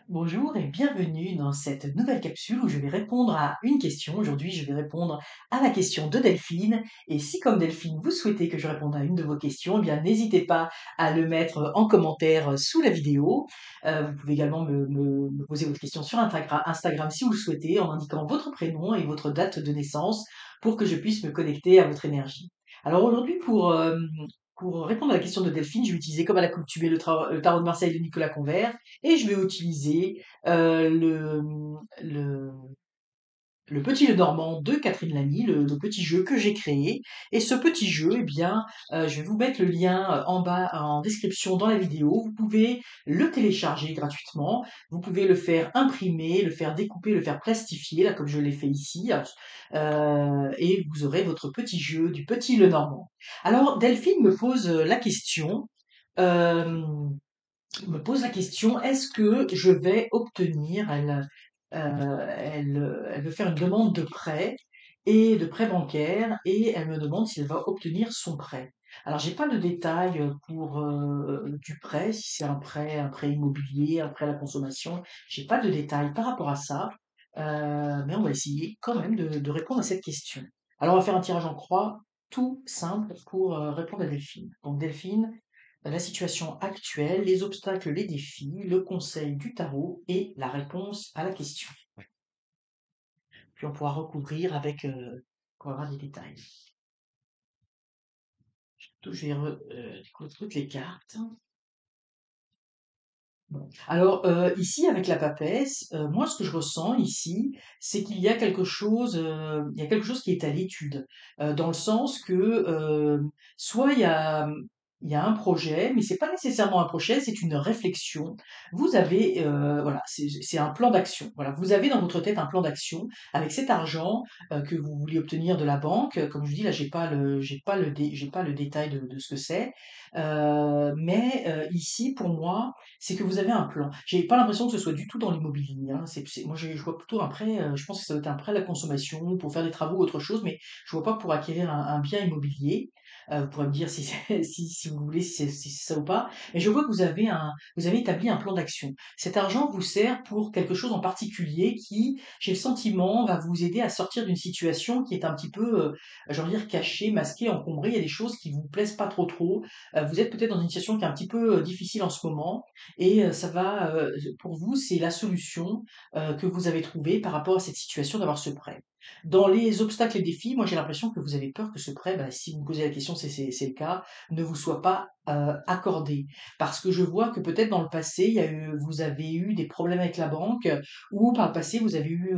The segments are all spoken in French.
Bonjour et bienvenue dans cette nouvelle capsule où je vais répondre à une question. Aujourd'hui, je vais répondre à la question de Delphine. Et si, comme Delphine, vous souhaitez que je réponde à une de vos questions, eh bien, n'hésitez pas à le mettre en commentaire sous la vidéo. Vous pouvez également me poser votre question sur Instagram si vous le souhaitez, en indiquant votre prénom et votre date de naissance pour que je puisse me connecter à votre énergie. Alors aujourd'hui, pour répondre à la question de Delphine, je vais utiliser comme à l'accoutumée le tarot de Marseille de Nicolas Convert et je vais utiliser le, le petit jeu normand de Catherine Lamy, le petit jeu que j'ai créé. Et ce petit jeu, eh bien, je vais vous mettre le lien en bas en description dans la vidéo. Vous pouvez le télécharger gratuitement. Vous pouvez le faire imprimer, le faire découper, le faire plastifier, là comme je l'ai fait ici. Et vous aurez votre petit jeu du petit le normand. Alors Delphine me pose la question. Euh, me pose la question, est-ce que je vais obtenir, elle veut faire une demande de prêt et de prêt bancaire et elle me demande si elle va obtenir son prêt. Alors j'ai pas de détails pour du prêt, si c'est un prêt immobilier, un prêt à la consommation, j'ai pas de détails par rapport à ça, mais on va essayer quand même de répondre à cette question. Alors on va faire un tirage en croix tout simple pour répondre à Delphine. Donc Delphine, la situation actuelle, les obstacles, les défis, le conseil du tarot et la réponse à la question. Puis on pourra recouvrir avec, on va avoir des détails. Je vais toutes les cartes. Bon. Alors ici avec la papesse, moi ce que je ressens ici, c'est qu'il y a il y a quelque chose qui est à l'étude, dans le sens que soit il y a un projet, mais c'est pas nécessairement un projet, c'est une réflexion. Vous avez voilà, c'est un plan d'action. Voilà, vous avez dans votre tête un plan d'action avec cet argent que vous voulez obtenir de la banque. Comme je dis là, j'ai pas le détail de ce que c'est, mais ici pour moi c'est que vous avez un plan. J'ai pas l'impression que ce soit du tout dans l'immobilier, hein. Moi, je vois plutôt un prêt, je pense que ça doit être un prêt à la consommation, pour faire des travaux ou autre chose, mais je vois pas pour acquérir un bien immobilier. Vous pourrez me dire si, si vous voulez, si c'est ça ou pas. Mais je vois que vous avez établi un plan d'action. Cet argent vous sert pour quelque chose en particulier qui, j'ai le sentiment, va vous aider à sortir d'une situation qui est un petit peu, j'ai envie de dire, cachée, masquée, encombrée. Il y a des choses qui vous plaisent pas trop. Vous êtes peut-être dans une situation qui est un petit peu difficile en ce moment et ça va, pour vous, c'est la solution que vous avez trouvée par rapport à cette situation d'avoir ce prêt. Dans les obstacles et défis, moi j'ai l'impression que vous avez peur que ce prêt, bah, si vous me posez la question, c'est le cas, ne vous soit pas accordé. Parce que je vois que peut-être dans le passé, vous avez eu des problèmes avec la banque ou par le passé, vous avez eu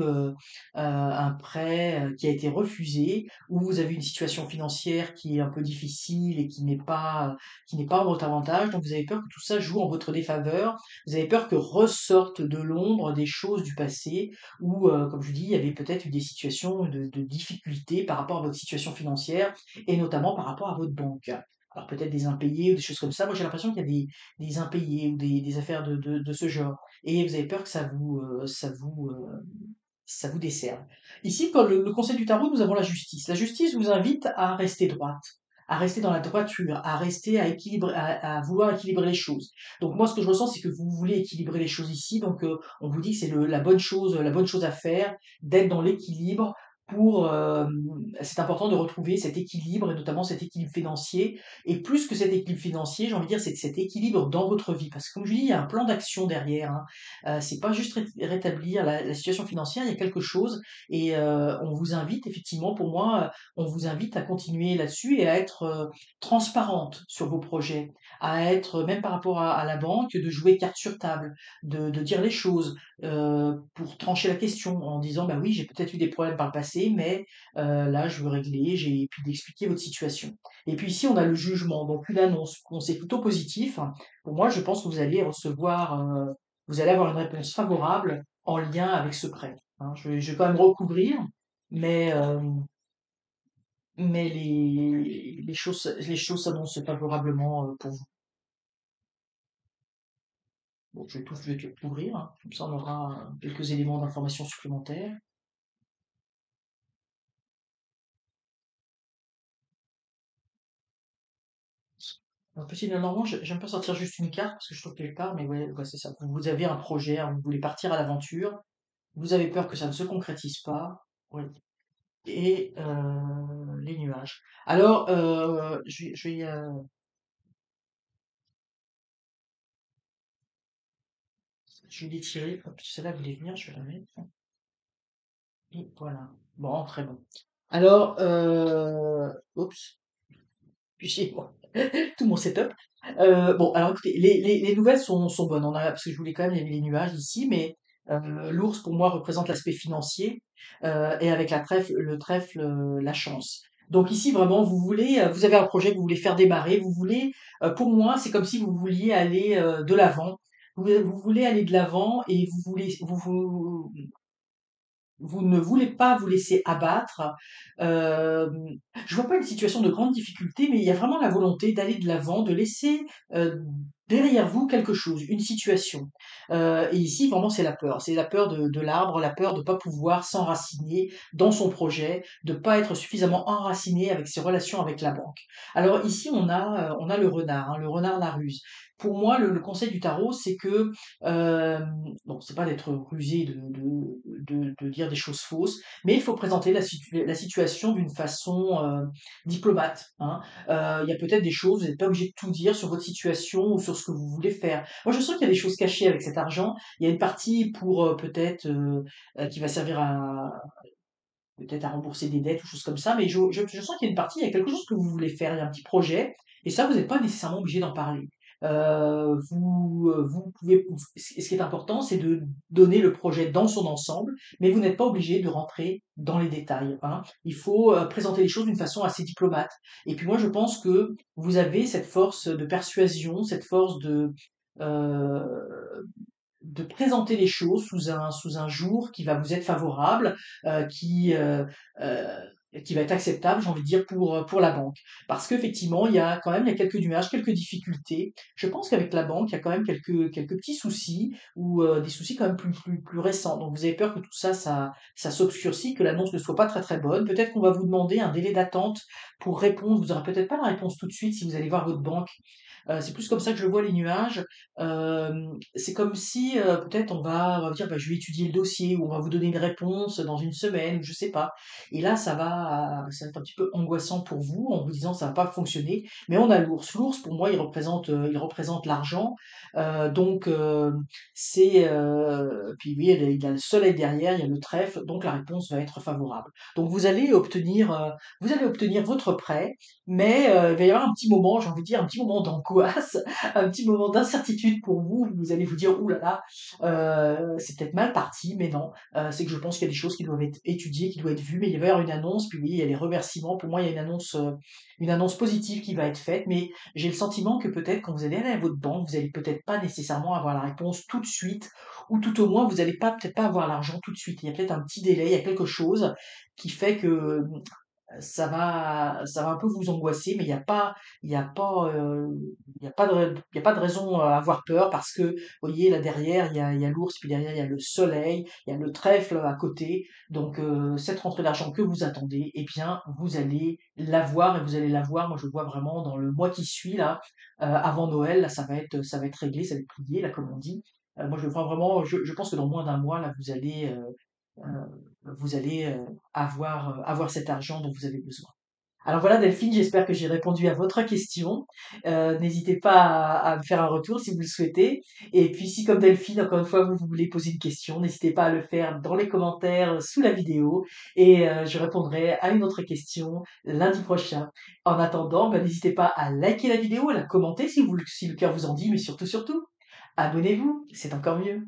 un prêt qui a été refusé ou vous avez une situation financière qui est un peu difficile et qui n'est pas en votre avantage, donc vous avez peur que tout ça joue en votre défaveur, vous avez peur que ressortent de l'ombre des choses du passé, où, comme je dis, il y avait peut-être eu des situations de difficultés par rapport à votre situation financière, et notamment par rapport à votre banque. Alors peut-être des impayés ou des choses comme ça. Moi j'ai l'impression qu'il y a des impayés ou des affaires de ce genre. Et vous avez peur que ça vous desserve. Ici, quand le conseil du tarot, nous avons la justice. La justice vous invite à rester droite, à rester dans la droiture, à rester à vouloir équilibrer les choses. Donc moi, ce que je ressens, c'est que vous voulez équilibrer les choses ici. Donc on vous dit que c'est la bonne chose à faire, d'être dans l'équilibre. C'est important de retrouver cet équilibre et notamment cet équilibre financier. Et plus que cet équilibre financier, j'ai envie de dire, c'est cet équilibre dans votre vie. Parce que comme je dis, il y a un plan d'action derrière, hein. C'est pas juste rétablir la situation financière, il y a quelque chose et on vous invite effectivement, pour moi, on vous invite à continuer là-dessus et à être transparente sur vos projets, à être même par rapport à la banque, de jouer carte sur table, de dire les choses pour trancher la question en disant bah oui, j'ai peut-être eu des problèmes par le passé, mais là je veux régler, et puis d'expliquer votre situation. Et puis ici on a le jugement, donc une annonce, bon, c'est plutôt positif. Pour moi, je pense que vous allez avoir une réponse favorable en lien avec ce prêt, hein. Je vais quand même recouvrir, mais, mais les choses s'annoncent favorablement pour vous. Bon, je vais tout couvrir, hein. Comme ça on aura quelques éléments d'information supplémentaires. Un petit Normand, j'aime pas sortir juste une carte parce que je trouve quelque part, mais ouais, c'est ça. Vous avez un projet, hein, vous voulez partir à l'aventure, vous avez peur que ça ne se concrétise pas, oui. Et les nuages. Alors, je vais l'étirer. Hop, celle-là voulait venir, je vais la mettre. Et voilà. Bon, très bon. Alors, oups, puis chez moi. Tout mon setup. Bon, alors écoutez, les nouvelles sont bonnes. Parce que je voulais quand même, il y avait les nuages ici, mais l'ours pour moi représente l'aspect financier et avec le trèfle, la chance. Donc ici vraiment, vous avez un projet que vous voulez faire démarrer, pour moi, c'est comme si vous vouliez aller de l'avant. Vous voulez aller de l'avant et vous ne voulez pas vous laisser abattre. Euh, je vois pas une situation de grande difficulté, mais il y a vraiment la volonté d'aller de l'avant, de laisser euh, derrière vous quelque chose, une situation. Et ici, vraiment, c'est la peur. C'est la peur de l'arbre, la peur de pas pouvoir s'enraciner dans son projet, de pas être suffisamment enraciné avec ses relations avec la banque. Alors ici, on a le renard, hein, le renard la ruse. Pour moi, le conseil du tarot, c'est que bon, c'est pas d'être rusé, de dire des choses fausses, mais il faut présenter la situation d'une façon diplomate. Hein. Il y a peut-être des choses, vous n'êtes pas obligé de tout dire sur votre situation ou sur ce que vous voulez faire. Moi, je sens qu'il y a des choses cachées avec cet argent. Il y a une partie pour peut-être qui va servir à peut-être à rembourser des dettes ou choses comme ça, mais je sens qu'il y a une partie, il y a quelque chose que vous voulez faire, il y a un petit projet, et ça, vous n'êtes pas nécessairement obligé d'en parler. Vous pouvez, ce qui est important, c'est de donner le projet dans son ensemble, mais vous n'êtes pas obligé de rentrer dans les détails. Hein. Il faut présenter les choses d'une façon assez diplomate. Et puis moi, je pense que vous avez cette force de persuasion, cette force euh, de présenter les choses sous un jour qui va vous être favorable, euh, qui, euh, euh, qui va être acceptable, j'ai envie de dire, pour la banque. Parce qu'effectivement, il y a quelques nuages, quelques difficultés. Je pense qu'avec la banque, il y a quand même quelques petits soucis, ou des soucis quand même plus récents. Donc vous avez peur que tout ça, ça s'obscurcit, que l'annonce ne soit pas très très bonne. Peut-être qu'on va vous demander un délai d'attente pour répondre. Vous n'aurez peut-être pas la réponse tout de suite si vous allez voir votre banque. C'est plus comme ça que je vois les nuages. C'est comme si peut-être on va dire bah, je vais étudier le dossier ou on va vous donner une réponse dans une semaine, je sais pas. Et là, ça va être un petit peu angoissant pour vous en vous disant ça va pas fonctionner. Mais on a l'ours. L'ours, pour moi, il représente l'argent. Donc puis oui, il y a le soleil derrière, il y a le trèfle, donc la réponse va être favorable. Donc vous allez obtenir votre prêt, mais il va y avoir un petit moment, j'ai envie de dire, un petit moment d'angoisse, un petit moment d'incertitude pour vous. Vous allez vous dire, ouh là là, c'est peut-être mal parti, mais non. C'est que je pense qu'il y a des choses qui doivent être étudiées, qui doivent être vues, mais il va y avoir une annonce, puis oui, il y a les remerciements. Pour moi, il y a une annonce positive qui va être faite, mais j'ai le sentiment que peut-être quand vous allez aller à votre banque, vous allez peut-être pas nécessairement avoir la réponse tout de suite, ou tout au moins, vous allez pas peut-être pas avoir l'argent tout de suite. Il y a peut-être un petit délai, il y a quelque chose qui fait que ça va un peu vous angoisser, mais il y a pas, il y a pas de raison à avoir peur parce que, vous voyez, là derrière, il y a l'ours, puis derrière, il y a le soleil, il y a le trèfle à côté. Donc, cette rentrée d'argent que vous attendez, eh bien, vous allez l'avoir et vous allez l'avoir. Moi, je le vois vraiment dans le mois qui suit, là, avant Noël, là, ça va être réglé, ça va être plié, là, comme on dit. Moi, je le vois vraiment, je pense que dans moins d'un mois, là, vous allez avoir cet argent dont vous avez besoin. Alors voilà Delphine, j'espère que j'ai répondu à votre question. N'hésitez pas à me faire un retour si vous le souhaitez. Et puis si comme Delphine, encore une fois, vous voulez poser une question, n'hésitez pas à le faire dans les commentaires sous la vidéo et je répondrai à une autre question lundi prochain. En attendant, ben, n'hésitez pas à liker la vidéo, à la commenter si le cœur vous en dit, mais surtout, abonnez-vous, c'est encore mieux.